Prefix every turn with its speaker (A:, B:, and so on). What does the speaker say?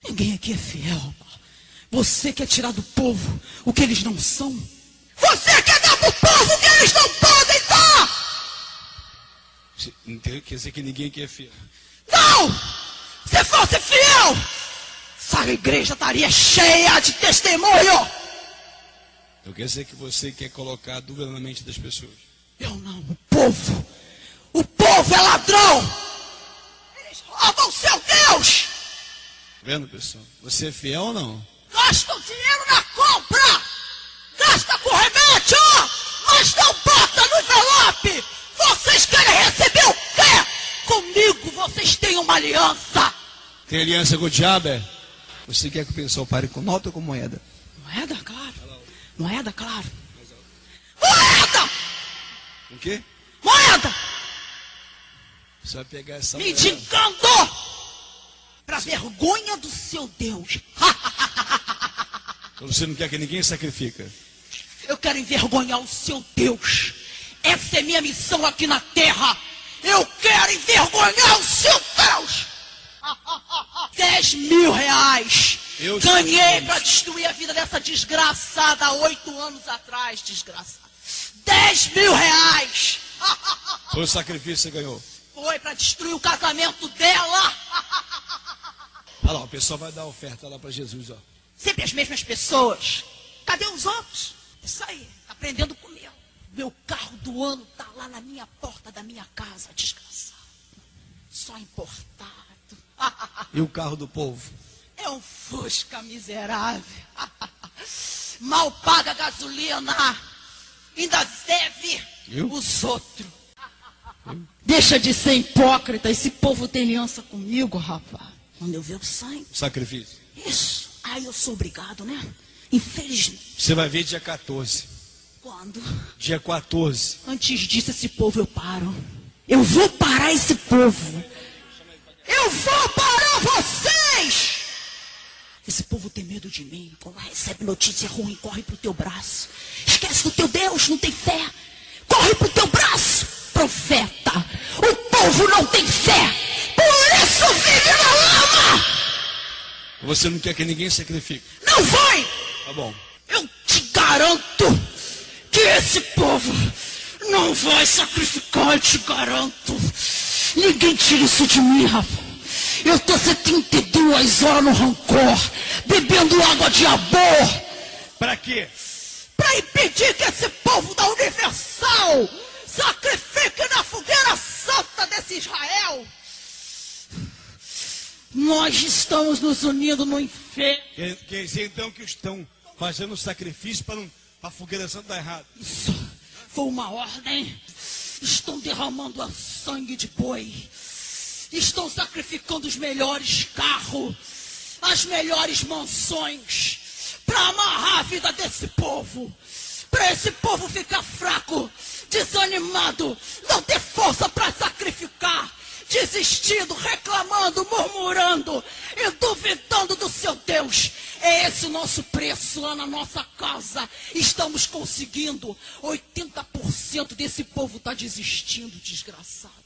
A: Ninguém aqui é fiel. Você quer tirar do povo o que eles não são? Você quer dar pro povo o que eles não podem dar?
B: Quer dizer que ninguém aqui é fiel.
A: Não! Se fosse fiel, essa igreja estaria cheia de testemunho.
B: Eu quero dizer que você quer colocar dúvida na mente das pessoas.
A: Eu não, o povo. O povo é ladrão. Eles roubam o seu Deus.
B: Vendo, pessoal? Você é fiel ou não?
A: Gasta o dinheiro na compra. Gasta com remédio, mas não bota no envelope. Vocês querem receber o quê? Comigo vocês têm uma aliança.
B: Tem aliança com o diabo, é? Você quer que o pessoal pare com nota ou com moeda?
A: Moeda, claro. Moeda, claro. Moeda!
B: O quê?
A: Moeda!
B: Você vai pegar essa
A: Me
B: moeda.
A: enganou! Pra vergonha do seu Deus.
B: Você não quer que ninguém sacrifica?
A: Eu quero envergonhar o seu Deus. Essa é minha missão aqui na terra. Eu quero envergonhar o seu Deus. 10 mil reais. Ganhei para destruir a vida dessa desgraçada há 8 anos atrás, desgraçada. 10 mil reais.
B: Foi o sacrifício que você ganhou.
A: Foi para destruir o casamento dela.
B: Olha lá, o pessoal vai dar oferta lá para Jesus, ó.
A: Sempre as mesmas pessoas. Cadê os outros? Isso aí, aprendendo comigo. Meu carro do ano tá lá na minha porta da minha casa, desgraçado. Só importado.
B: E o carro do povo?
A: É um Fusca miserável. Mal paga gasolina. Ainda deve os outros. Deixa de ser hipócrita. Esse povo tem aliança comigo, rapaz. Quando eu ver o sangue.
B: Sacrifício.
A: Isso. Aí eu sou obrigado, né? Infelizmente.
B: Você vai ver dia 14.
A: Quando?
B: Dia 14.
A: Antes disso, esse povo eu paro. Eu vou parar esse povo. Eu vou parar vocês! Esse povo tem medo de mim. Quando recebe notícia ruim, corre pro teu braço. Esquece do teu Deus, não tem fé. Corre pro teu braço, profeta. O povo não tem fé. Por isso vive na lama.
B: Você não quer que ninguém sacrifique?
A: Não vai!
B: Tá bom.
A: Eu te garanto que esse povo não vai sacrificar, eu te garanto. Ninguém tira isso de mim, Rafa. Eu tô 72 horas no rancor, bebendo água de amor.
B: Pra quê?
A: Pra impedir que esse povo da Universal sacrifique na fogueira santa desse Israel. Nós estamos nos unindo no inferno.
B: Quer dizer então que estão fazendo sacrifício para a fogueira santa dar errado?
A: Isso foi uma ordem. Estão derramando a sangue de boi. Estão sacrificando os melhores carros, as melhores mansões, para amarrar a vida desse povo. Para esse povo ficar fraco, desanimado, não ter força para sacrificar, desistindo, reclamando, murmurando e duvidando do seu Deus. É esse o nosso preço lá na nossa casa. Estamos conseguindo. 80% desse povo está desistindo, desgraçado.